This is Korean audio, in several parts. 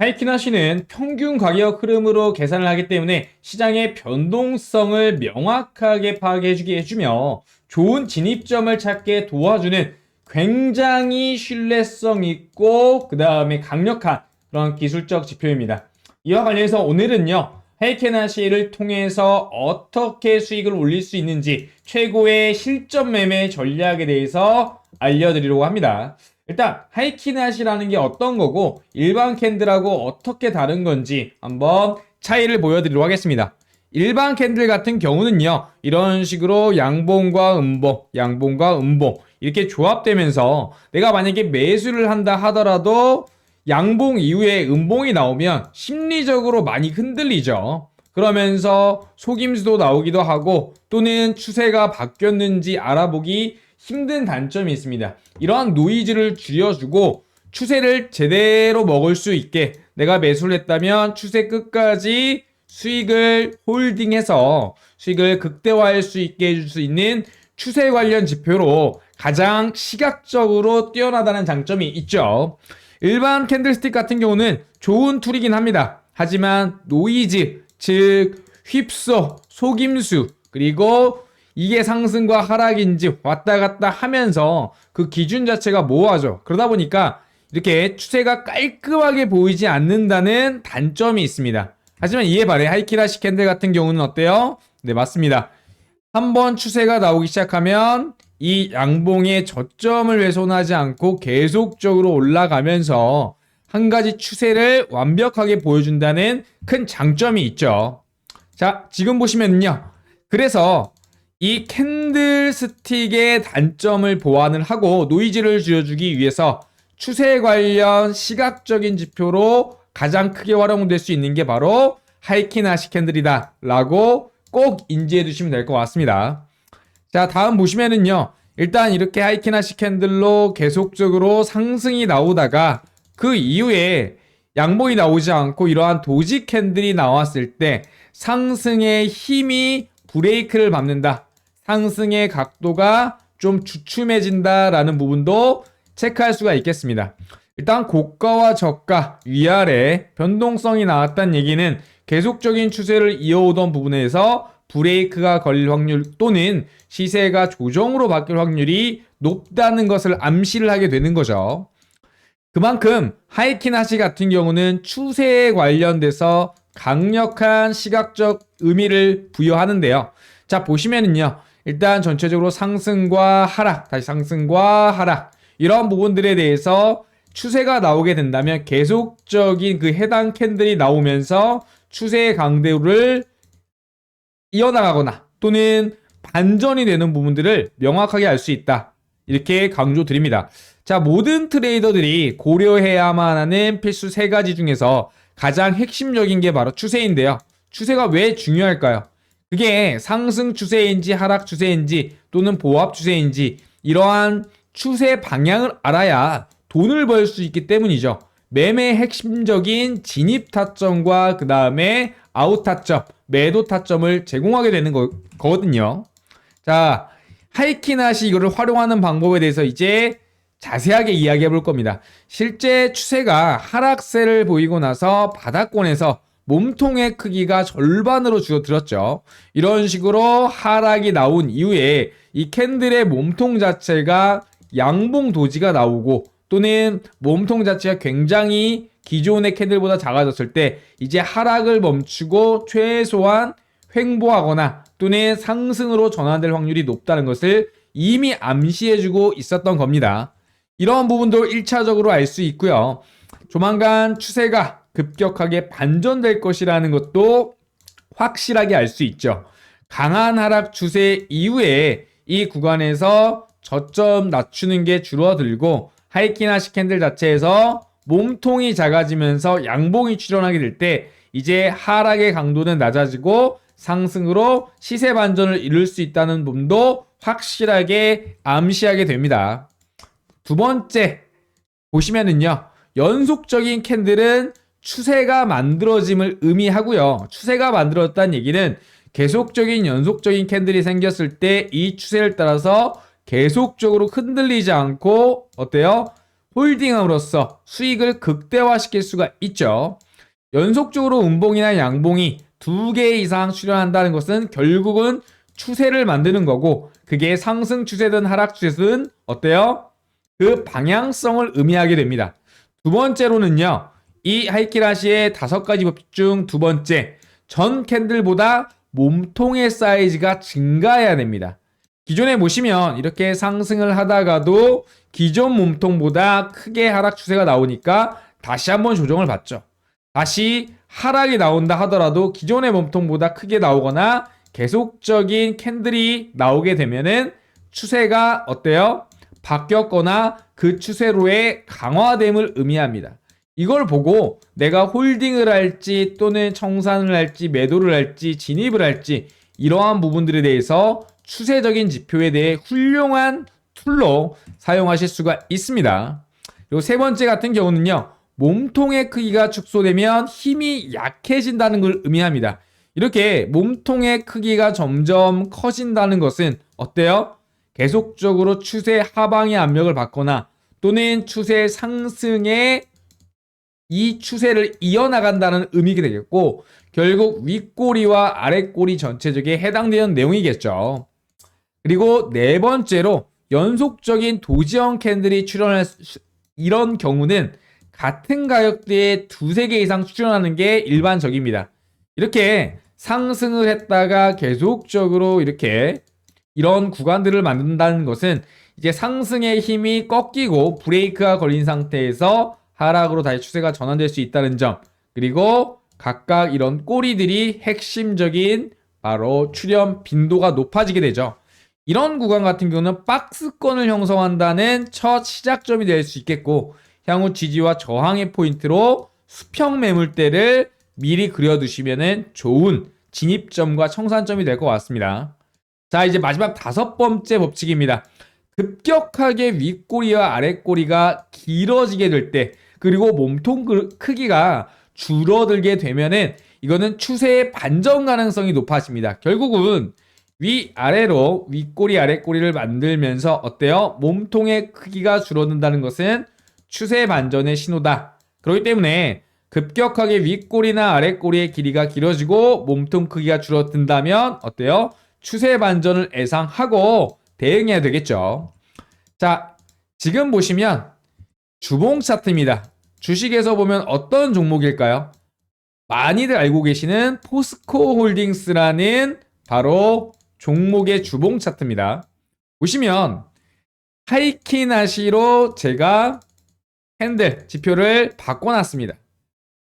하이키나시는 평균 가격 흐름으로 계산을 하기 때문에 시장의 변동성을 명확하게 파악해주게 해주며 좋은 진입점을 찾게 도와주는 굉장히 신뢰성 있고 그 다음에 강력한 그런 기술적 지표입니다. 이와 관련해서 오늘은요, 하이키나시를 통해서 어떻게 수익을 올릴 수 있는지 최고의 실전 매매 전략에 대해서 알려드리려고 합니다. 일단 하이키나시라는 게 어떤 거고 일반 캔들하고 어떻게 다른 건지 한번 차이를 보여드리도록 하겠습니다. 일반 캔들 같은 경우는요, 이런 식으로 양봉과 음봉, 양봉과 음봉 이렇게 조합되면서 내가 만약에 매수를 한다 하더라도 양봉 이후에 음봉이 나오면 심리적으로 많이 흔들리죠. 그러면서 속임수도 나오기도 하고 또는 추세가 바뀌었는지 알아보기 힘든 단점이 있습니다. 이러한 노이즈를 줄여주고 추세를 제대로 먹을 수 있게 내가 매수를 했다면 추세 끝까지 수익을 홀딩해서 수익을 극대화할 수 있게 해줄 수 있는 추세 관련 지표로 가장 시각적으로 뛰어나다는 장점이 있죠. 일반 캔들스틱 같은 경우는 좋은 툴이긴 합니다. 하지만 노이즈, 즉 휩소, 속임수, 그리고 이게 상승과 하락인지 왔다 갔다 하면서 그 기준 자체가 모호하죠. 그러다 보니까 이렇게 추세가 깔끔하게 보이지 않는다는 단점이 있습니다. 하지만 이에 반해 하이키나시 캔들 같은 경우는 어때요? 네, 맞습니다. 한번 추세가 나오기 시작하면 이 양봉의 저점을 훼손하지 않고 계속적으로 올라가면서 한 가지 추세를 완벽하게 보여준다는 큰 장점이 있죠. 자, 지금 보시면요. 그래서 이 캔들스틱의 단점을 보완을 하고 노이즈를 줄여주기 위해서 추세 관련 시각적인 지표로 가장 크게 활용될 수 있는 게 바로 하이키나시 캔들이다 라고 꼭 인지해 두시면 될 것 같습니다. 자, 다음 보시면은요, 일단 이렇게 하이키나시 캔들로 계속적으로 상승이 나오다가 그 이후에 양봉이 나오지 않고 이러한 도지 캔들이 나왔을 때 상승의 힘이 브레이크를 밟는다, 상승의 각도가 좀 주춤해진다라는 부분도 체크할 수가 있겠습니다. 일단 고가와 저가 위아래 변동성이 나왔다는 얘기는 계속적인 추세를 이어오던 부분에서 브레이크가 걸릴 확률 또는 시세가 조정으로 바뀔 확률이 높다는 것을 암시를 하게 되는 거죠. 그만큼 하이키나시 같은 경우는 추세에 관련돼서 강력한 시각적 의미를 부여하는데요. 자, 보시면은요, 일단 전체적으로 상승과 하락, 다시 상승과 하락, 이런 부분들에 대해서 추세가 나오게 된다면 계속적인 그 해당 캔들이 나오면서 추세의 강도를 이어나가거나 또는 반전이 되는 부분들을 명확하게 알 수 있다, 이렇게 강조 드립니다. 자, 모든 트레이더들이 고려해야만 하는 필수 3가지 중에서 가장 핵심적인 게 바로 추세인데요. 추세가 왜 중요할까요? 그게 상승 추세인지 하락 추세인지 또는 보합 추세인지 이러한 추세 방향을 알아야 돈을 벌 수 있기 때문이죠. 매매의 핵심적인 진입 타점과 그 다음에 아웃 타점, 매도 타점을 제공하게 되는 거거든요. 자, 하이키나시 이거를 활용하는 방법에 대해서 이제 자세하게 이야기해 볼 겁니다. 실제 추세가 하락세를 보이고 나서 바닥권에서 몸통의 크기가 절반으로 줄어들었죠. 이런 식으로 하락이 나온 이후에 이 캔들의 몸통 자체가 양봉 도지가 나오고 또는 몸통 자체가 굉장히 기존의 캔들보다 작아졌을 때 이제 하락을 멈추고 최소한 횡보하거나 또는 상승으로 전환될 확률이 높다는 것을 이미 암시해주고 있었던 겁니다. 이런 부분도 1차적으로 알 수 있고요. 조만간 추세가 급격하게 반전될 것이라는 것도 확실하게 알 수 있죠. 강한 하락 추세 이후에 이 구간에서 저점 낮추는 게 줄어들고 하이키나시 캔들 자체에서 몸통이 작아지면서 양봉이 출현하게 될 때 이제 하락의 강도는 낮아지고 상승으로 시세 반전을 이룰 수 있다는 부분도 확실하게 암시하게 됩니다. 두 번째 보시면은요, 연속적인 캔들은 추세가 만들어짐을 의미하고요. 추세가 만들어졌다는 얘기는 계속적인 연속적인 캔들이 생겼을 때 이 추세를 따라서 계속적으로 흔들리지 않고 어때요? 홀딩함으로써 수익을 극대화시킬 수가 있죠. 연속적으로 음봉이나 양봉이 2개 이상 출현한다는 것은 결국은 추세를 만드는 거고, 그게 상승 추세든 하락 추세든 어때요? 그 방향성을 의미하게 됩니다. 두 번째로는요, 이 하이키라시의 5가지 법칙 중 두 번째, 전 캔들보다 몸통의 사이즈가 증가해야 됩니다. 기존에 보시면 이렇게 상승을 하다가도 기존 몸통보다 크게 하락 추세가 나오니까 다시 한번 조정을 받죠. 다시 하락이 나온다 하더라도 기존의 몸통보다 크게 나오거나 계속적인 캔들이 나오게 되면은 추세가 어때요? 바뀌었거나 그 추세로의 강화됨을 의미합니다. 이걸 보고 내가 홀딩을 할지 또는 청산을 할지 매도를 할지 진입을 할지 이러한 부분들에 대해서 추세적인 지표에 대해 훌륭한 툴로 사용하실 수가 있습니다. 그리고 세 번째 같은 경우는요, 몸통의 크기가 축소되면 힘이 약해진다는 걸 의미합니다. 이렇게 몸통의 크기가 점점 커진다는 것은 어때요? 계속적으로 추세 하방의 압력을 받거나 또는 추세 상승의 이 추세를 이어나간다는 의미가 되겠고, 결국 윗꼬리와 아랫꼬리 전체적에 해당되는 내용이겠죠. 그리고 네 번째로 연속적인 도지형 캔들이 출현할 이런 경우는 같은 가격대에 2-3개 이상 출현하는 게 일반적입니다. 이렇게 상승을 했다가 계속적으로 이렇게 이런 구간들을 만든다는 것은 이제 상승의 힘이 꺾이고 브레이크가 걸린 상태에서 하락으로 다시 추세가 전환될 수 있다는 점, 그리고 각각 이런 꼬리들이 핵심적인 바로 출현 빈도가 높아지게 되죠. 이런 구간 같은 경우는 박스권을 형성한다는 첫 시작점이 될 수 있겠고, 향후 지지와 저항의 포인트로 수평 매물대를 미리 그려두시면 좋은 진입점과 청산점이 될 것 같습니다. 자, 이제 마지막 5번째 법칙입니다. 급격하게 윗꼬리와 아랫꼬리가 길어지게 될 때, 그리고 몸통 크기가 줄어들게 되면은 이거는 추세의 반전 가능성이 높아집니다. 결국은 위아래로 윗꼬리 아랫꼬리를 만들면서 어때요? 몸통의 크기가 줄어든다는 것은 추세 반전의 신호다. 그렇기 때문에 급격하게 윗꼬리나 아랫꼬리의 길이가 길어지고 몸통 크기가 줄어든다면 어때요? 추세 반전을 예상하고 대응해야 되겠죠. 자, 지금 보시면 주봉 차트입니다. 주식에서 보면 어떤 종목일까요? 많이들 알고 계시는 포스코 홀딩스라는 바로 종목의 주봉 차트입니다. 보시면 하이키나시로 제가 캔들 지표를 바꿔놨습니다.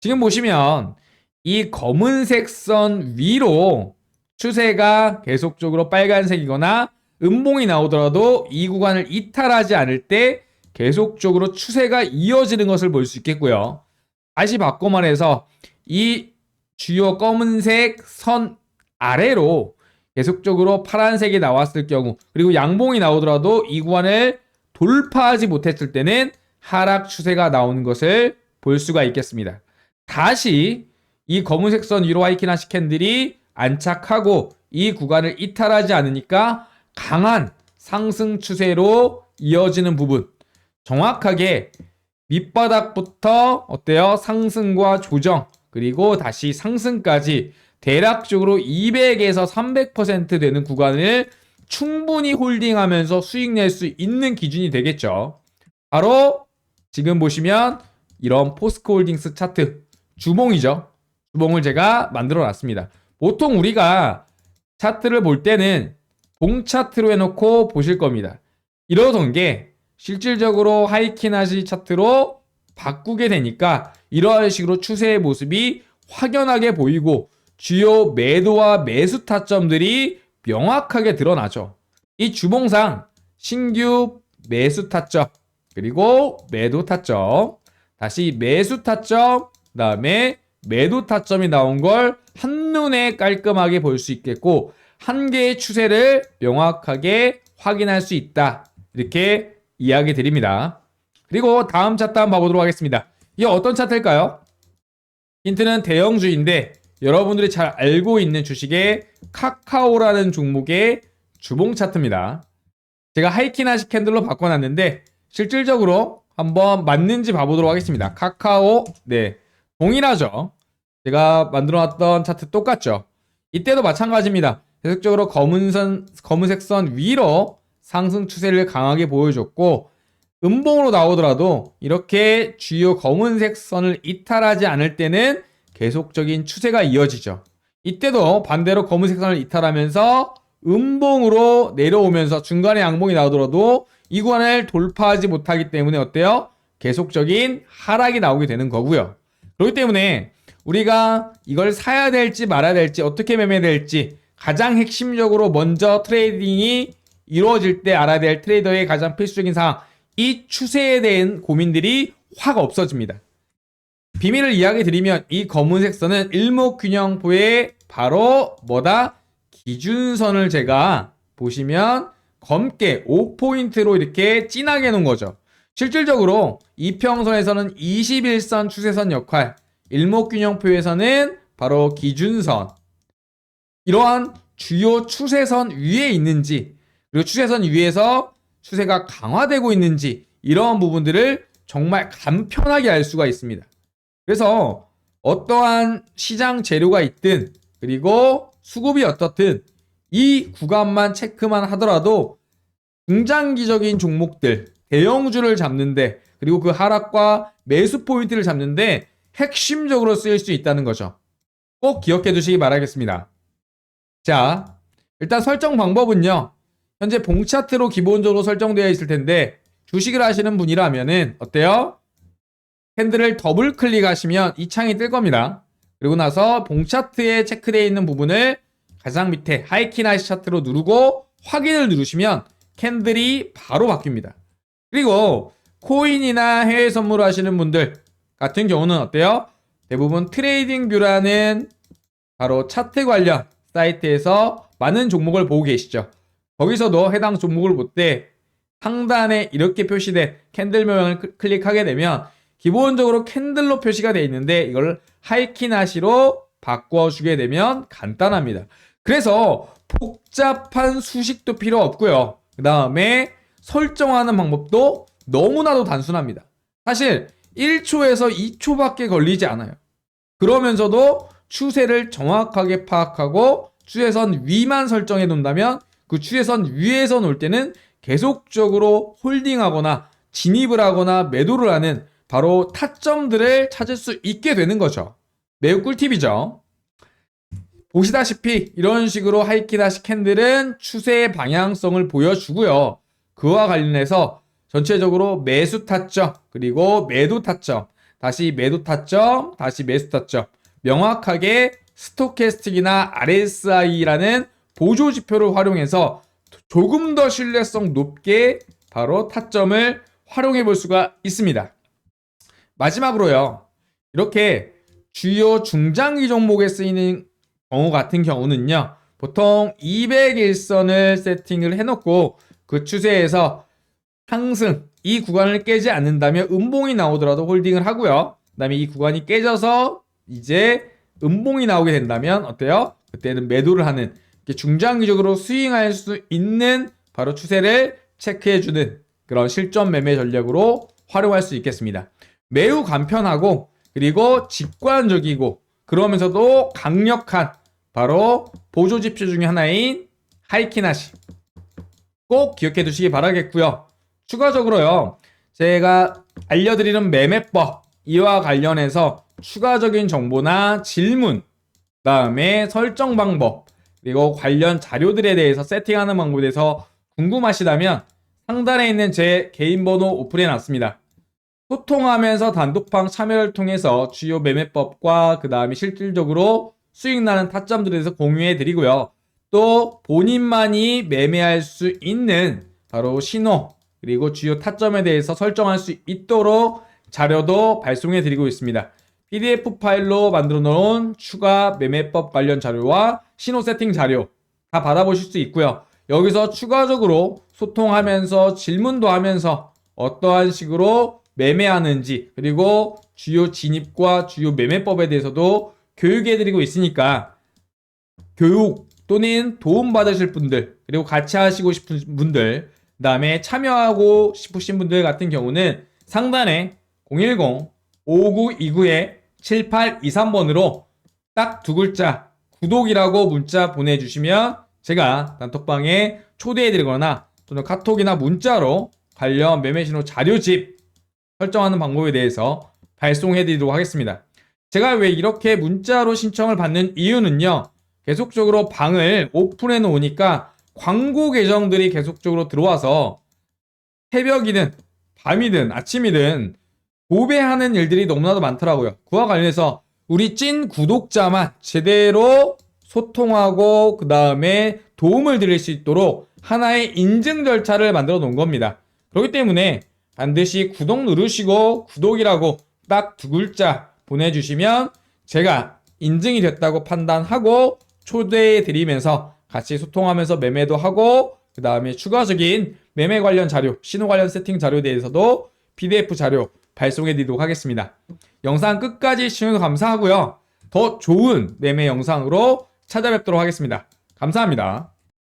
지금 보시면 이 검은색 선 위로 추세가 계속적으로 빨간색이거나 음봉이 나오더라도 이 구간을 이탈하지 않을 때 계속적으로 추세가 이어지는 것을 볼 수 있겠고요. 다시 바꿔 말해서 이 주요 검은색 선 아래로 계속적으로 파란색이 나왔을 경우, 그리고 양봉이 나오더라도 이 구간을 돌파하지 못했을 때는 하락 추세가 나오는 것을 볼 수가 있겠습니다. 다시 이 검은색 선 위로 하이키나시 캔들이 안착하고 이 구간을 이탈하지 않으니까 강한 상승 추세로 이어지는 부분, 정확하게 밑바닥부터 어때요? 상승과 조정, 그리고 다시 상승까지 대략적으로 200에서 300% 되는 구간을 충분히 홀딩하면서 수익 낼 수 있는 기준이 되겠죠. 바로 지금 보시면 이런 포스코 홀딩스 차트, 주봉이죠. 주봉을 제가 만들어 놨습니다. 보통 우리가 차트를 볼 때는 봉 차트로 해놓고 보실 겁니다. 이러던 게 실질적으로 하이키나시 차트로 바꾸게 되니까 이러한 식으로 추세의 모습이 확연하게 보이고 주요 매도와 매수 타점들이 명확하게 드러나죠. 이 주봉상 신규 매수 타점, 그리고 매도 타점, 다시 매수 타점, 그다음에 매도 타점이 나온 걸 한눈에 깔끔하게 볼 수 있겠고, 한 개의 추세를 명확하게 확인할 수 있다. 이렇게 이야기 드립니다. 그리고 다음 차트 한번 봐보도록 하겠습니다. 이게 어떤 차트일까요? 힌트는 대형주인데 여러분들이 잘 알고 있는 주식의 카카오라는 종목의 주봉 차트입니다. 제가 하이키나시 캔들로 바꿔놨는데 실질적으로 한번 맞는지 봐보도록 하겠습니다. 카카오, 네, 동일하죠. 제가 만들어놨던 차트 똑같죠. 이때도 마찬가지입니다. 계속적으로 검은색 선 위로 상승 추세를 강하게 보여줬고, 음봉으로 나오더라도 이렇게 주요 검은색 선을 이탈하지 않을 때는 계속적인 추세가 이어지죠. 이때도 반대로 검은색 선을 이탈하면서 음봉으로 내려오면서 중간에 양봉이 나오더라도 이 구간을 돌파하지 못하기 때문에 어때요? 계속적인 하락이 나오게 되는 거고요. 그렇기 때문에 우리가 이걸 사야 될지 말아야 될지 어떻게 매매될지 가장 핵심적으로 먼저 트레이딩이 이루어질 때 알아야 될 트레이더의 가장 필수적인 사항, 이 추세에 대한 고민들이 확 없어집니다. 비밀을 이야기 드리면 이 검은색 선은 일목균형포의 바로 뭐다? 기준선을 제가 보시면 검게 5포인트로 이렇게 진하게 놓은 거죠. 실질적으로 이평선에서는 21선 추세선 역할, 일목균형표에서는 바로 기준선, 이러한 주요 추세선 위에 있는지, 그리고 추세선 위에서 추세가 강화되고 있는지, 이러한 부분들을 정말 간편하게 알 수가 있습니다. 그래서 어떠한 시장 재료가 있든 그리고 수급이 어떻든 이 구간만 체크만 하더라도 중장기적인 종목들, 대형주를 잡는데, 그리고 그 하락과 매수 포인트를 잡는데 핵심적으로 쓰일 수 있다는 거죠. 꼭 기억해 두시기 바라겠습니다. 자, 일단 설정 방법은요. 현재 봉 차트로 기본적으로 설정되어 있을 텐데 주식을 하시는 분이라면은 어때요? 캔들을 더블 클릭하시면 이 창이 뜰 겁니다. 그리고 나서 봉 차트에 체크되어 있는 부분을 가장 밑에 하이키나이스 차트로 누르고 확인을 누르시면 캔들이 바로 바뀝니다. 그리고 코인이나 해외 선물 하시는 분들 같은 경우는 어때요? 대부분 트레이딩뷰라는 바로 차트 관련 사이트에서 많은 종목을 보고 계시죠. 거기서도 해당 종목을 볼 때 상단에 이렇게 표시된 캔들 모양을 클릭하게 되면 기본적으로 캔들로 표시가 되어 있는데 이걸 하이키나시로 바꿔주게 되면 간단합니다. 그래서 복잡한 수식도 필요 없고요. 그 다음에 설정하는 방법도 너무나도 단순합니다. 사실 1초에서 2초밖에 걸리지 않아요. 그러면서도 추세를 정확하게 파악하고 추세선 위만 설정해 놓는다면 그 추세선 위에서 놓을 때는 계속적으로 홀딩하거나 진입을 하거나 매도를 하는 바로 타점들을 찾을 수 있게 되는 거죠. 매우 꿀팁이죠. 보시다시피 이런 식으로 하이키다시 캔들은 추세의 방향성을 보여주고요. 그와 관련해서 전체적으로 매수 타점, 그리고 매도 타점, 다시 매도 타점, 다시 매수 타점, 명확하게 스토캐스틱이나 RSI라는 보조 지표를 활용해서 조금 더 신뢰성 높게 바로 타점을 활용해 볼 수가 있습니다. 마지막으로요. 이렇게 주요 중장기 종목에 쓰이는 경우 같은 경우는요. 보통 201선을 세팅을 해놓고 그 추세에서 상승, 이 구간을 깨지 않는다면 음봉이 나오더라도 홀딩을 하고요. 그 다음에 이 구간이 깨져서 이제 음봉이 나오게 된다면 어때요? 그때는 매도를 하는, 중장기적으로 스윙할 수 있는 바로 추세를 체크해주는 그런 실전 매매 전략으로 활용할 수 있겠습니다. 매우 간편하고 그리고 직관적이고 그러면서도 강력한 바로 보조 지표 중에 하나인 하이키나시 꼭 기억해 두시기 바라겠고요. 추가적으로요, 제가 알려드리는 매매법 이와 관련해서 추가적인 정보나 질문, 다음에 설정 방법, 그리고 관련 자료들에 대해서 세팅하는 방법에 대해서 궁금하시다면 상단에 있는 제 개인 번호 오픈해 놨습니다. 소통하면서 단독방 참여를 통해서 주요 매매법과 그 다음에 실질적으로 수익 나는 타점들에 대해서 공유해 드리고요. 또 본인만이 매매할 수 있는 바로 신호, 그리고 주요 타점에 대해서 설정할 수 있도록 자료도 발송해 드리고 있습니다. PDF 파일로 만들어 놓은 추가 매매법 관련 자료와 신호 세팅 자료 다 받아보실 수 있고요. 여기서 추가적으로 소통하면서 질문도 하면서 어떠한 식으로 매매하는지, 그리고 주요 진입과 주요 매매법에 대해서도 교육해드리고 있으니까 교육 또는 도움받으실 분들, 그리고 같이 하시고 싶은 분들, 그 다음에 참여하고 싶으신 분들 같은 경우는 상단에 010-5929-7823번으로 딱 두 글자 구독이라고 문자 보내주시면 제가 단톡방에 초대해드리거나 또는 카톡이나 문자로 관련 매매신호 자료집 설정하는 방법에 대해서 발송해드리도록 하겠습니다. 제가 왜 이렇게 문자로 신청을 받는 이유는요. 계속적으로 방을 오픈해 놓으니까 광고 계정들이 계속적으로 들어와서 새벽이든 밤이든 아침이든 도배하는 일들이 너무나도 많더라고요. 그와 관련해서 우리 찐 구독자만 제대로 소통하고 그 다음에 도움을 드릴 수 있도록 하나의 인증 절차를 만들어 놓은 겁니다. 그렇기 때문에 반드시 구독 누르시고 구독이라고 딱 두 글자 보내주시면 제가 인증이 됐다고 판단하고 초대해 드리면서 같이 소통하면서 매매도 하고 그 다음에 추가적인 매매 관련 자료, 신호 관련 세팅 자료에 대해서도 PDF 자료 발송해 드리도록 하겠습니다. 영상 끝까지 시청해주셔서 감사하고요. 더 좋은 매매 영상으로 찾아뵙도록 하겠습니다. 감사합니다.